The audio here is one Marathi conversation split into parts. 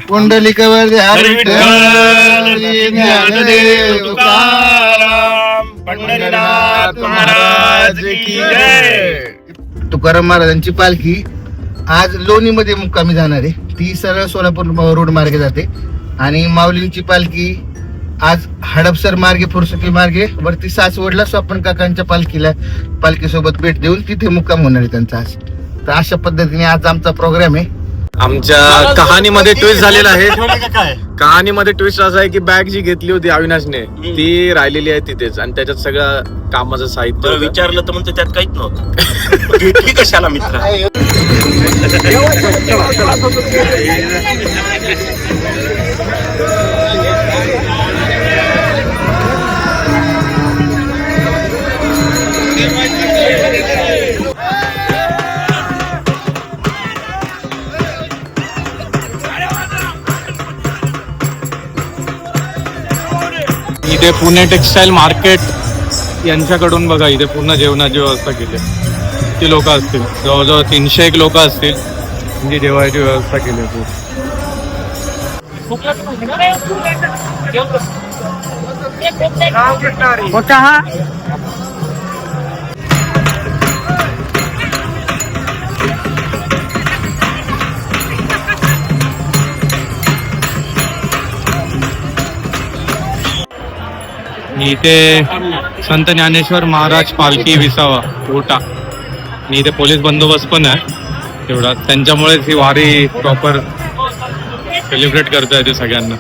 पुंडलिकवर हरी विठ्ठल ज्ञानदेव तुकाराम पंढरीनाथ महाराज की जय. तुकाराम महाराजांची पालखी आज लोणीमध्ये मुक्कामी जाणार आहे. ती सरळ सोलापूर रोड मार्गे जाते आणि माऊलींची पालखी आज हडपसर मार्गे फुरसुकी मार्गे वरती सासवडला स्वप्न काकांच्या पालखीसोबत भेट देऊन तिथे मुक्काम होणार आहे त्यांचा आज. तर अशा पद्धतीने आज आमचा प्रोग्राम आहे. आमच्या कहाणीमध्ये ट्विस्ट झालेला आहे. कहाणीमध्ये ट्विस्ट असा आहे की बॅग जी घेतली होती अविनाशने ती राहिलेली आहे तिथेच आणि त्याच्यात सगळं कामाचं साहित्य विचारलं तर म्हणतो त्यात काहीच नव्हतं. घेतली कशाला मित्र. इथे पुणे टेक्सटाईल मार्केट यांच्याकडून बघा इथे पूर्ण जेवणाची व्यवस्था केली. किती लोक असतील, जवळजवळ 301 लोक असतील म्हणजे जेवायची व्यवस्था केली आहे. इथे संत ज्ञानेश्वर महाराज पालखी विसावा ओटा आणि इथे पोलीस बंदोबस्त पण आहे तेवढा. त्यांच्यामुळेच ही वारी प्रॉपर सेलिब्रेट करता येते सगळ्यांना.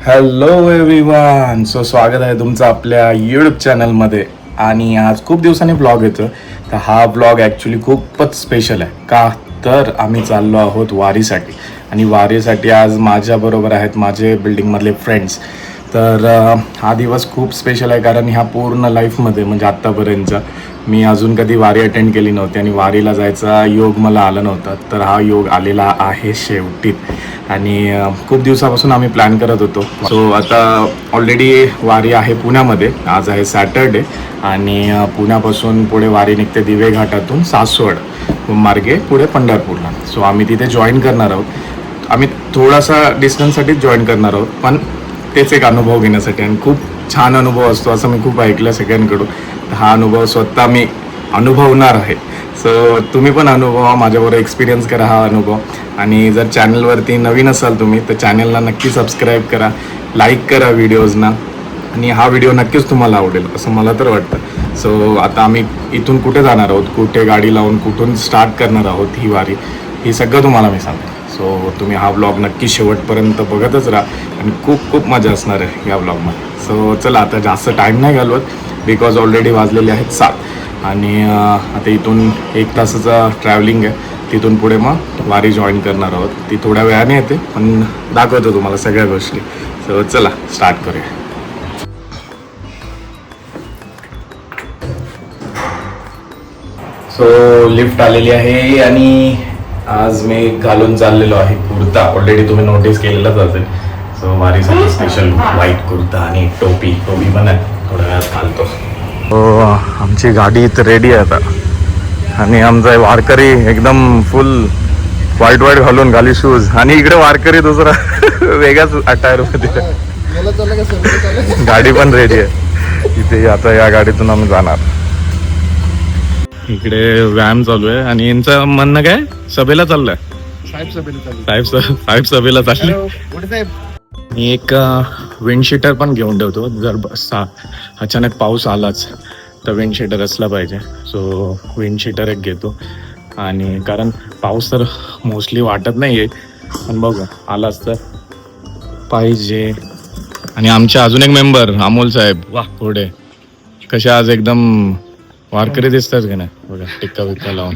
हॅलो एव्हरीवन, सो स्वागत आहे तुमचं आपल्या यूट्यूब चॅनलमध्ये. आणि आज खूप दिवसांनी ब्लॉग येतो. तर हा ब्लॉग ॲक्च्युली खूपच स्पेशल आहे. का तर आम्ही चाललो आहोत वारीसाठी. आणि वारीसाठी आज माझ्याबरोबर आहेत माझे बिल्डिंगमधले फ्रेंड्स. तर हा दिवस खूप स्पेशल आहे कारण ह्या पूर्ण लाईफमध्ये म्हणजे आत्तापर्यंत मी अजून कधी वारी अटेंड केली नव्हती आणि वारीला जायचा योग मला आला नव्हता. तर हा योग आलेला आहे शेवटी. आणि खूप दिवसापासून आम्ही प्लॅन करत होतो. सो आता ऑलरेडी वारी आहे पुण्यामध्ये. आज आहे सॅटरडे आणि पुण्यापासून पुढे वारी निघते दिवे घाटातून सासवड मार्गे पुढे पंढरपूरला. सो आम्ही तिथे जॉईन करणार आहोत. आम्ही थोडासा डिस्टन्ससाठीच जॉईन करणार आहोत पण तेच एक अनुभव घेण्यासाठी. आणि खूप छान अनुभव असतो असं मी खूप ऐकलं सगळ्यांकडून. हा अनुभव स्वतः मी अनुभवणार आहे. सो तुम्ही पण अनुभवा, माझ्याबरोबर एक्सपिरियन्स करा हा अनुभव. आणि जर चॅनलवरती नवीन असाल तुम्ही तर चॅनलला नक्की सबस्क्राईब करा, लाईक करा व्हिडिओजना. आणि हा व्हिडिओ नक्कीच तुम्हाला आवडेल असं मला तर वाटतं. सो आता आम्ही इथून कुठे जाणार आहोत, कुठे गाडी लावून कुठून स्टार्ट करणार आहोत ही वारी, ही सगळं तुम्हाला मी सांगतो. सो तुम्ही हा व्लॉग नक्की शेवटपर्यंत बघतच राहा आणि खूप खूप मजा असणार आहे या व्लॉगमध्ये. सो चला आता जास्त टाईम नाही घालवत बिकॉज ऑलरेडी वाजलेले आहेत 7 आणि आता इथून 1 तासाचा ट्रॅव्हलिंग आहे. तिथून पुढे मग वारी जॉईन करणार आहोत. ती थोड्या वेळाने येते पण दाखवतो तुम्हाला सगळ्या गोष्टी. सो चला स्टार्ट करूया. सो लिफ्ट आलेली आहे आणि आज मी घालून चाललेलो आहे कुर्ता. ऑलरेडी तुम्ही नोटीस केलेलाच असेल. सो वारीसाठी स्पेशल व्हाईट कुर्ता आणि टोपी पण आहे. थोड्या वेळात घालतो. हो, आमची गाडी इथं रेडी आहे आता आणि आमचा वारकरी एकदम फुल व्हाईट घालून खाली शूज आणि इकडे वारकरी दुसरा वेगळाच अटायरमध्ये. गाडी पण रेडी आहे इथे. आता या गाडीतून आम्ही जाणार. इकडे व्यायाम चालू आहे आणि यांचं म्हणणं काय सभेला चाललंय. साहेब सभेला चालले. मी एक विंडशीटर पण घेऊन ठेवतो. जर अचानक पाऊस आलाच तर विंडशीटर असला पाहिजे. सो विंडशीटर एक घेतो. आणि कारण पाऊस तर मोस्टली वाटत नाही आहे पण बघू आलाच तर पाहिजे. आणि आमचे अजून एक मेंबर अमोल साहेब पुढे कसे आज एकदम वारकरी दिसतात का नाही बघा. टिक्का बिक्का लावून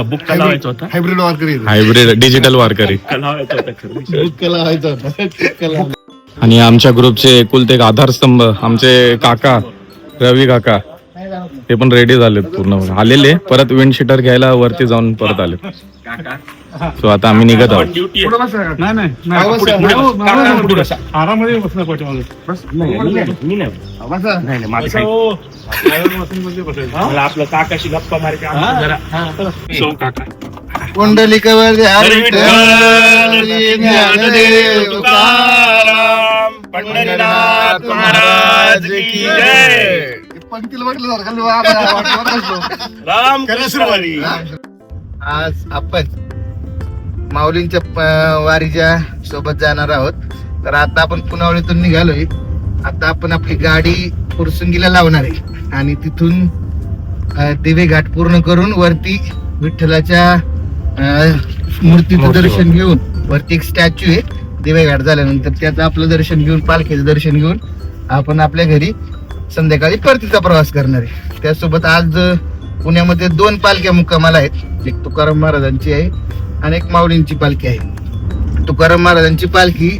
बुक्का लावायचा होता. हायब्रिड डिजिटल वारकरी. लावायचा होता. आणि आमच्या ग्रुपचे एकुलते एक आधारस्तंभ आमचे काका रवी काका ते पण रेडी झालेत पूर्ण. आलेले परत विंडशीटर घ्यायला वरती जाऊन परत आले. सो आता आम्ही निघत आहोत. ड्युटी आरामध्ये बसणं पाहिजे मला आपलं काकाशी गप्पा मारायची काका कुंडलिकवर ज्ञानदेव तुकाराम पंढरीनाथ महाराज की जय. पंक्तीला म्हटलं आज आपण माऊलींच्या वारीच्या सोबत जाणार आहोत. तर आता आपण पुनावळीतून निघालोय. आता आपण आपली गाडी फुरसुंगीला लावणार आहे आणि तिथून दिवे घाट पूर्ण करून वरती विठ्ठलाच्या मूर्तीचं दर्शन घेऊन, वरती एक स्टॅच्यू आहे दिवे घाट झाल्यानंतर, त्याचं आपलं दर्शन घेऊन, पालखीचं दर्शन घेऊन आपण आपल्या घरी संध्याकाळी परतीचा प्रवास करणार आहे. त्यासोबत आज पुण्यामध्ये 2 पालख्या मुक्कामाला आहेत. एक तुकाराम महाराजांची आहे आणि एक माऊलींची पालखी आहे. तुकाराम महाराजांची पालखी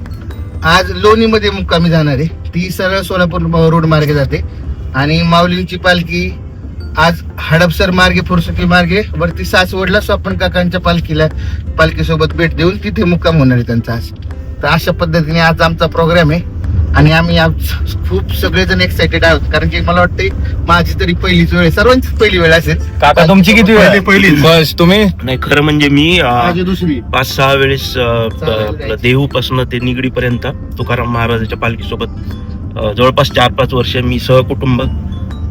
आज लोणीमध्ये मुक्कामी जाणार आहे. ती सरळ सोलापूर रोड मार्गे जाते आणि माऊलींची पालखी आज हडपसर मार्गे, फुरसुकी मार्गे वरती सासवडला स्वप्न काकांच्या पालखीसोबत भेट देऊन तिथे मुक्काम होणार आहे त्यांचा आज. तर अशा पद्धतीने आज आमचा प्रोग्राम आहे आणि आम्ही आज खूप सगळेजण एक्साइटेड आहोत. कारण की मला वाटते माझी तरी पहिलीच वेळ आहे, सर्वांचीच पहिली वेळ असेल. काका तुमची किती वेळ? पहिलीच. बस तुम्ही? नाही, खरं म्हणजे मी माझी दुसरी 5-6 वेळेस आपलं देहूपासून ते निगडीपर्यंत तुकाराम महाराजांच्या पालखीसोबत जवळपास 4-5 वर्ष मी सहकुटुंब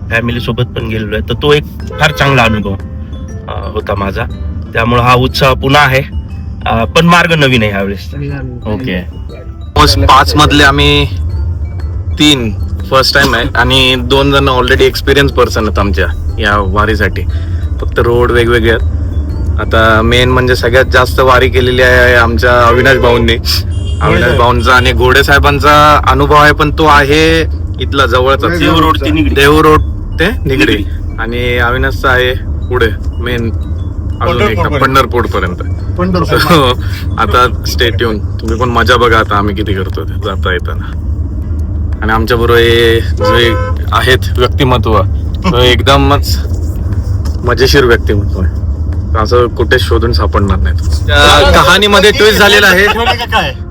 फॅमिली सोबत पण गेलेलो आहे. तर तो एक फार चांगला अनुभव होता माझा. त्यामुळे हा उत्साह पुन्हा आहे, पण मार्ग नवीन आहे ह्यावेळेस. ओके. 5 मधले आम्ही 3 फर्स्ट टाइम आहे आणि 2 जण ऑलरेडी एक्सपिरियन्स पर्सन आहेत आमच्या या वारीसाठी. फक्त रोड वेगवेगळे आहेत. आता मेन म्हणजे सगळ्यात जास्त वारी केलेली आहे आमच्या अविनाश भाऊंनी. अविनाश भाऊंचा आणि घोडे साहेबांचा अनुभव आहे, पण तो आहे इथला जवळचा, देव रोड ते निगडी. आणि अविनाशचा आहे पुढे मेन अजून एकदा पंढरपूर पर्यंत. आता स्टेट येऊन तुम्ही पण मजा बघा आता आम्ही किती करतो ते जाता येताना. आणि आमच्या बरोबर जे आहेत व्यक्तिमत्व एकदमच मजेशीर व्यक्तिमत्व आहे. असं कुठे शोधून सापडणार नाही. कहाणीमध्ये ट्विस्ट झालेला आहे.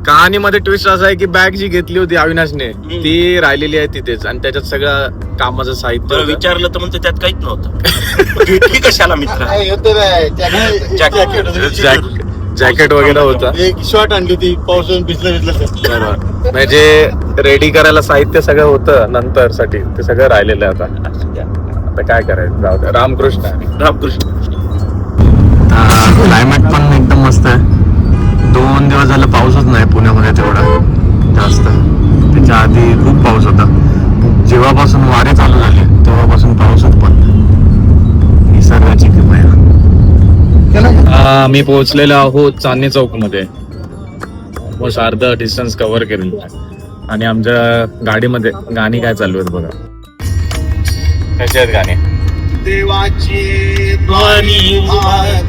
कहाणीमध्ये ट्विस्ट असा आहे की बॅग जी घेतली होती अविनाशने ती राहिलेली आहे तिथेच आणि त्याच्यात सगळं कामाचं साहित्य विचारलं तर म्हणतो त्यात काहीच नव्हतं. कशाला मित्र? जॅकेट वगैरे होता. एक शॉर्ट आणली होती पावसाळून भिजलं. म्हणजे रेडी करायला साहित्य सगळं होतं नंतर साठी, ते सगळं राहिलेलं आहे. आता काय करायचं, जाऊ द्या. रामकृष्ण. क्लायमेट पण एकदम मस्त आहे. 2 दिवस झालं पाऊसच नाही पुण्यामध्ये तेवढा जास्त. त्याच्या आधी खूप पाऊस होता. जेव्हापासून वारे चालू झाले तेव्हापासून पाऊसच पण. निसर्गाची कृपा आहे. आम्ही पोहोचलेलो आहोत चांदणी चौक मध्ये. ऑलमोस्ट अर्धा डिस्टन्स कव्हर केलेलं आहे आणि आमच्या गाडीमध्ये गाणी काय चालू आहेत बघा. कशी आहेत गाणी? देवाची ध्वनी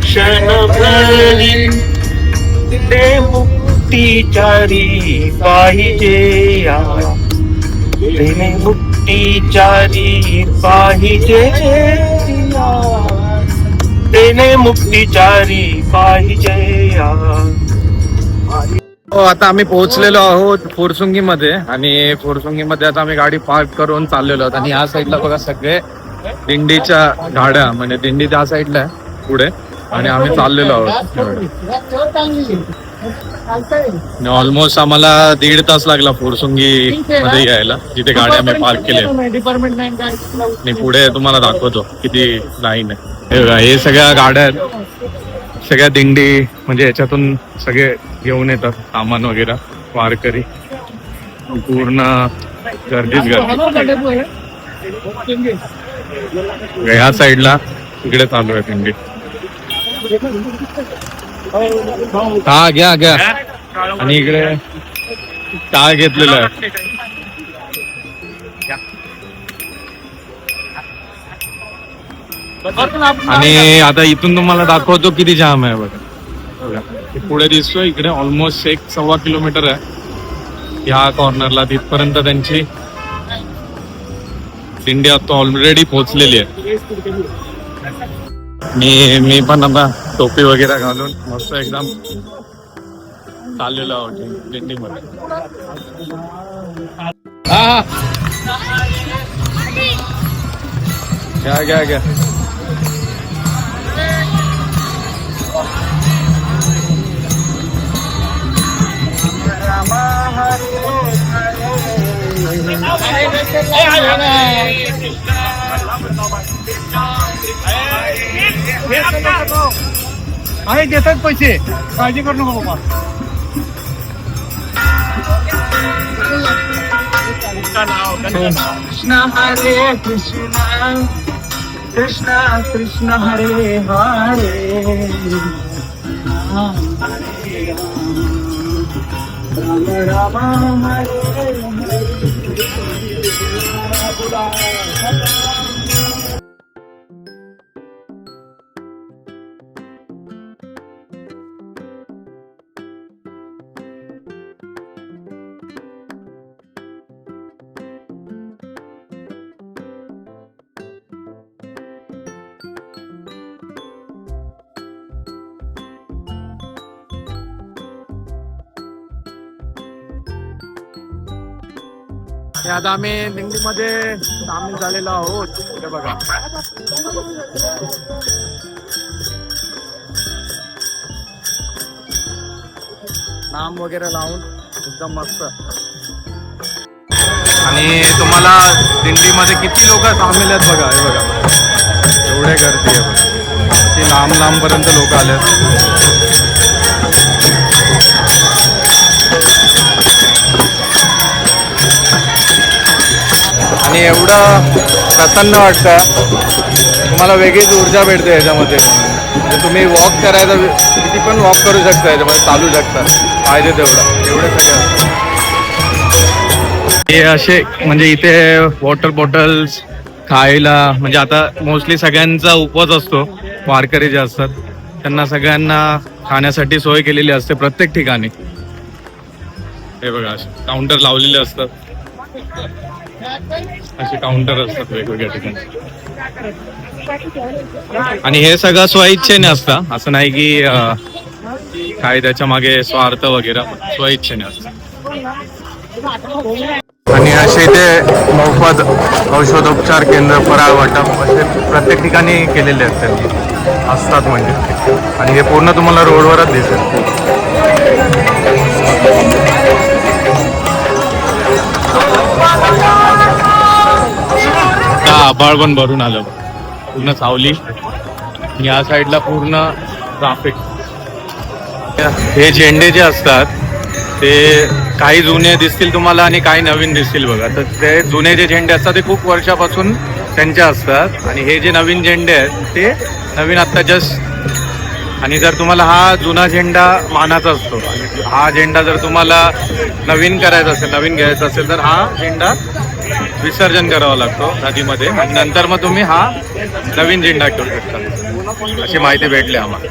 क्षण भरी ते मुक्तीचारी पाहिजे या, ते मुक्तीचारी पाहिजे या, तेने मुक्तीचारी पाहिजे या. आता आम्ही पोहोचलेलो आहोत फुरसुंगी मध्ये आणि फुरसुंगी मध्ये आता आम्ही गाडी पार्क करून चाललेलो आहोत. आणि या साईडला बघा सगळे दिंडीच्या गाड्या, म्हणजे दिंडी त्या साईडला आहे पुढे आणि आम्ही चाललेलो आहोत. ऑलमोस्ट आम्हाला 1.5 तास लागला फुरसुंगी मध्ये यायला, जिथे गाड्या आम्ही पार्क केल्या. आणि पुढे तुम्हाला दाखवतो किती लाईन आहे. हे सगळ्या गाड्या आहेत, सगळ्या दिंडी, म्हणजे याच्यातून सगळे घेऊन येतात सामान वगैरे वारकरी. पूर्ण गर्दीच गर्दी. ह्या साईडला इकडे चालू आहे दिंडी. हा घ्या घ्या. आणि इकडे टाळ घेतलेलं आहे. आणि आता इथून तुम्हाला दाखवतो किती जाम आहे बघा. पुढे दिसतोय इकडे ऑलमोस्ट 1-1.25 किलोमीटर आहे ह्या कॉर्नरला. तिथपर्यंत त्यांची दिंडी आता ऑलरेडी पोहोचलेली आहे. मी पण आता टोपी वगैरे घालून मस्त एकदम चाललेलो आहोत दिंडीमध्ये. घ्या आहे देतात पैसे, काळजी करू नको बाबा. कृष्ण हरे कृष्ण कृष्ण कृष्ण हरे हरे राम राम हरे आता आम्ही दिंडीमध्ये सामील झालेलो आहोत. हे बघा नाम वगैरे लावून एकदम मस्त. आणि तुम्हाला दिंडीमध्ये किती लोक सामील आहेत बघा. हे बघा एवढे गर्दी आहे बघा, किती लांब लांब पर्यंत लोक आले. आणि एवढं प्रसन्न वाटतं, तुम्हाला वेगळीच ऊर्जा भेटते याच्यामध्ये. म्हणजे तुम्ही वॉक करायचं, किती पण वॉक करू शकता याच्यामध्ये, चालू शकता पाहिजे तेवढं. एवढे सगळे हे असे म्हणजे इथे वॉटर बॉटल्स खायला, म्हणजे आता मोस्टली सगळ्यांचा उपवास असतो, वारकरी जे असतात त्यांना सगळ्यांना खाण्यासाठी सोय केलेली असते प्रत्येक ठिकाणी. हे बघा असे काउंटर लावलेले असतात, असे काउंटर असतात वेगवेगळ्या ठिकाणी. आणि हे सगळं स्वइच्छेने असतं, असं नाही की काय त्याच्या मागे स्वार्थ वगैरे, स्वइच्छेने असतं. आणि असे इथे मोफत औषधोपचार केंद्र, फराळ वाटप असे प्रत्येक ठिकाणी केलेले असतात म्हणजे. आणि हे पूर्ण तुम्हाला रोडवरच दिसेल. आभाळ पण भरून आलं, पूर्ण सावली. या साईडला पूर्ण ट्राफिक. हे झेंडे जे असतात ते काही जुने दिसतील तुम्हाला आणि काही नवीन दिसतील बघा. तर ते जुने जे झेंडे असतात ते खूप वर्षापासून त्यांचे असतात, आणि हे जे नवीन झेंडे आहेत ते नवीन आत्ता जस्ट. आणि जर तुम्हाला हा जुना झेंडा मानाचा असतो, आणि हा झेंडा जर तुम्हाला नवीन करायचा असेल, नवीन घ्यायचा असेल, तर हा झेंडा विसर्जन करावा लागतो नदीमध्ये, आणि नंतर मग तुम्ही हा नवीन झेंडा घेऊ शकता. अशी माहिती भेटली आम्हाला.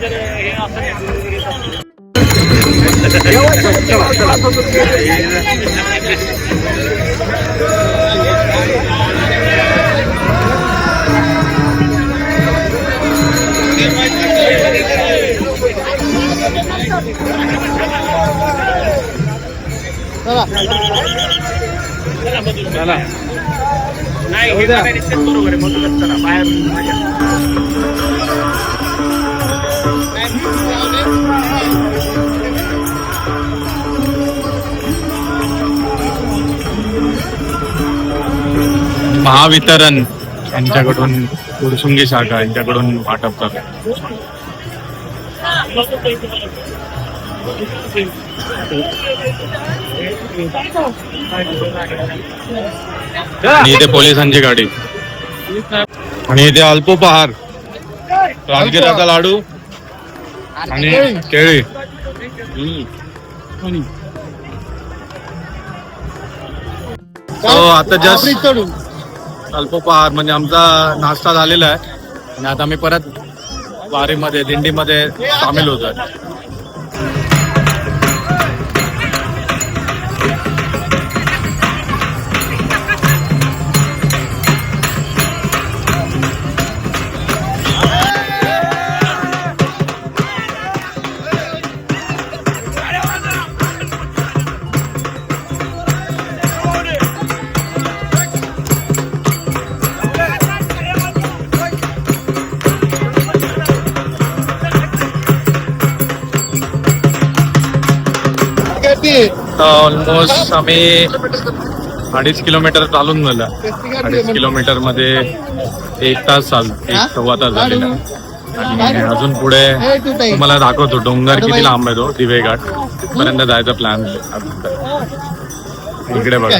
चला नाही बरोबर आहे, म्हणूनच चला बाहेर. महावितरण यांच्याकडून, फुरसुंगी शाखा यांच्याकडून वाटप करतात. आणि इथे पोलिसांची गाडी, आणि इथे अल्पोपहार, राजगिराचा लाडू आणि केळी. आता जस्ट अल्पोपहार म्हणजे आमचा नाश्ता झालेला आहे, आणि आता आम्ही परत वारीमध्ये, दिंडीमध्ये सामील होत आहे. ऑलमोस्ट आम्ही 2.5 किलोमीटर चालून झालं. 2.5 किलोमीटर मध्ये 1 तास सव्वा तास झालेला. आणि अजून पुढे तुम्हाला दाखवतो डोंगर किती लांब आहे तो दिवे घाट पर्यंत जायचा प्लॅन. इकडे बघा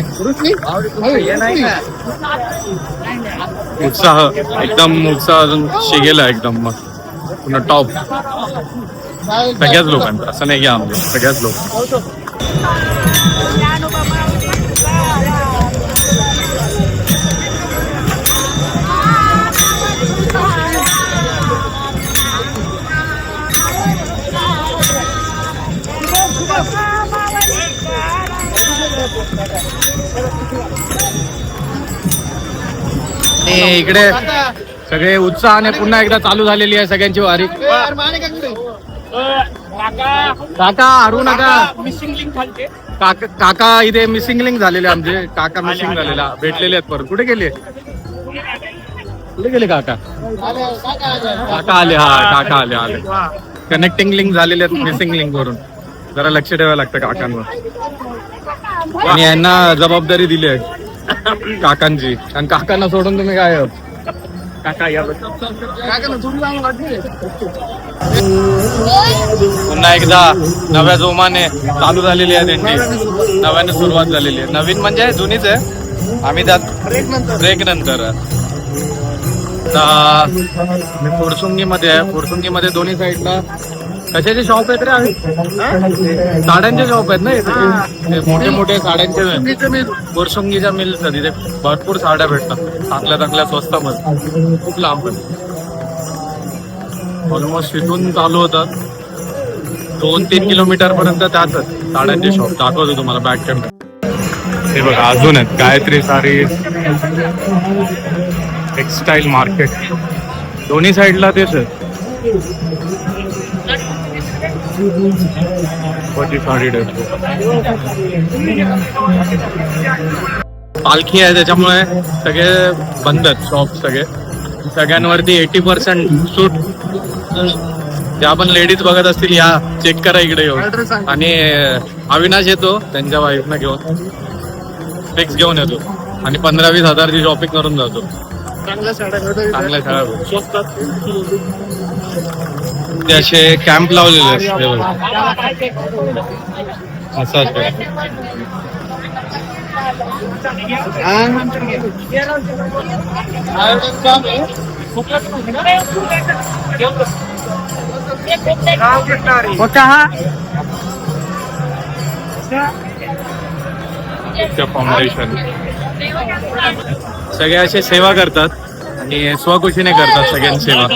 उत्साह, एकदम उत्साह अजून शिगेला एकदम मग पुन्हा टॉप. सगळ्याच लोकांचा, असं नाही की आमचे, सगळ्याच लोक. इकडे सगळे उत्साहाने पुन्हा एकदा चालू झालेली आहे सगळ्यांची वारी. काका हरू नका. काका इथे मिसिंग लिंक झालेले आमचे. काका मिसिंग झालेला, भेटलेले आहेत परत. कुठे गेले काका? काका आले. हा काका आले. कनेक्टिंग लिंक झालेले आहेत मिसिंग लिंक वरून. जरा लक्ष ठेवायला लागतं काकांवर. आणि यांना जबाबदारी दिली आहे काकांची. आणि काकांना सोडून तुम्ही काय काका या पुन्हा एकदा नव्या जोमाने चालू झालेली आहे त्यांची. नव्याने सुरुवात झालेली आहे. नवीन म्हणजे जुनीच आहे. आम्ही त्यात ब्रेक नंतर मी फुरसुंगीमध्ये आहे. फुरसुंगीमध्ये दोन्ही साईडला कशाचे शॉप आहेत रे? साड्यांचे शॉप आहेत ना इथे, मोठे मोठे साड्यांचे. फुरसुंगीच्या मिल्स तिथे भरपूर साड्या भेटतात चांगल्या स्वस्तामध्ये. खूप लांब ऑलमोस्ट इथून चालू होतात 2-3 किलोमीटर पर्यंत त्याच साड्यांचे शॉप. दाखवतो तुम्हाला बॅक कॅमेरा. हे बघा अजून आहेत गायत्री साडी, टेक्सटाईल मार्केट. दोन्ही साईडला तेच आहे. पालखी आहे त्याच्यामुळे सगळे बंद आहेत शॉप. सगळ्यांवरती 80% सूट. ज्या पण लेडीज बघत असतील या चेक करा इकडे येऊन. आणि अविनाश येतो त्यांच्या वाईफना घेऊन, फिक्स घेऊन येतो आणि 15-20 हजारची शॉपिंग करून जातो. चांगल्या साड्या स्वस्तात. ते असे कॅम्प लावलेले असते असं. फाउंडेशन सगळे असे सेवा करतात आणि स्वखुशीने करतात सगळ्यांची सेवा.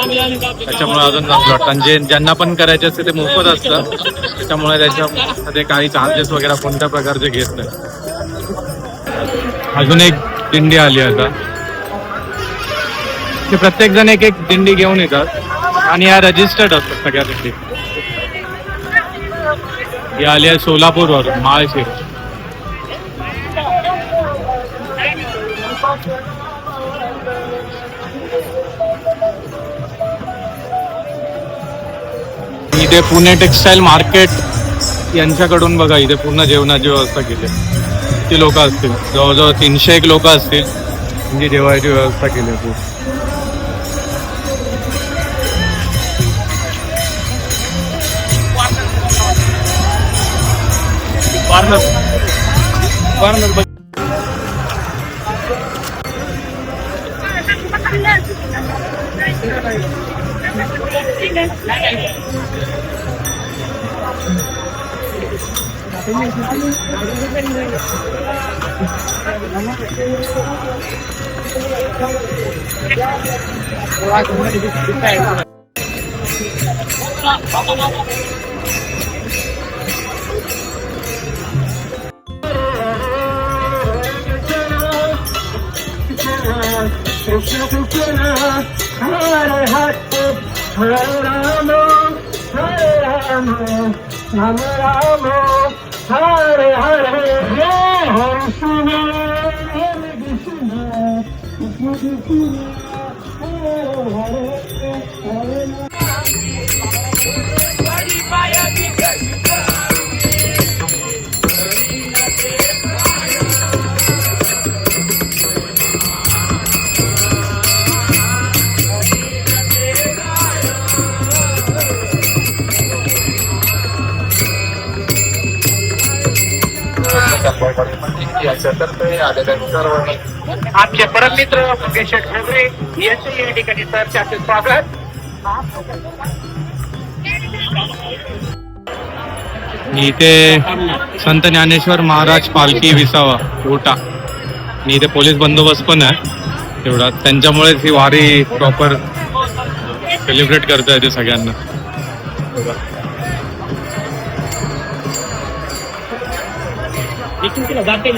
त्याच्यामुळे अजून चांगलं वाटतं. आणि ज्यांना पण करायचे असते ते मोफत असतं. त्याच्यामुळे त्याच्यामध्ये काही चार्जेस वगैरे कोणत्या प्रकारचे घेत नाही. अजून एक दिंडी आली आता. ते प्रत्येक जण एक दिंडी घेऊन येतात आणि या रजिस्टर्ड असतात सगळ्या दिंडी. ही आली आहे सोलापूरवरून माळशेर. इथे पुणे टेक्सटाईल मार्केट यांच्याकडून बघा इथे पूर्ण जेवणाची व्यवस्था केली. किती लोक असतील? जवळजवळ 301 लोक असतील म्हणजे जेवायची व्यवस्था केली आहे. आमचे परममित्र मुकेश ठोगरे यांचे या ठिकाणी सहर्षाचे स्वागत. इथे संत ज्ञानेश्वर महाराज पालखी विसावा ओटा आणि इथे पोलीस बंदोबस्त पण आहे तेवढा, त्यांच्यामुळेच ही वारी प्रॉपर सेलिब्रेट करता येते सगळ्यांना. जाते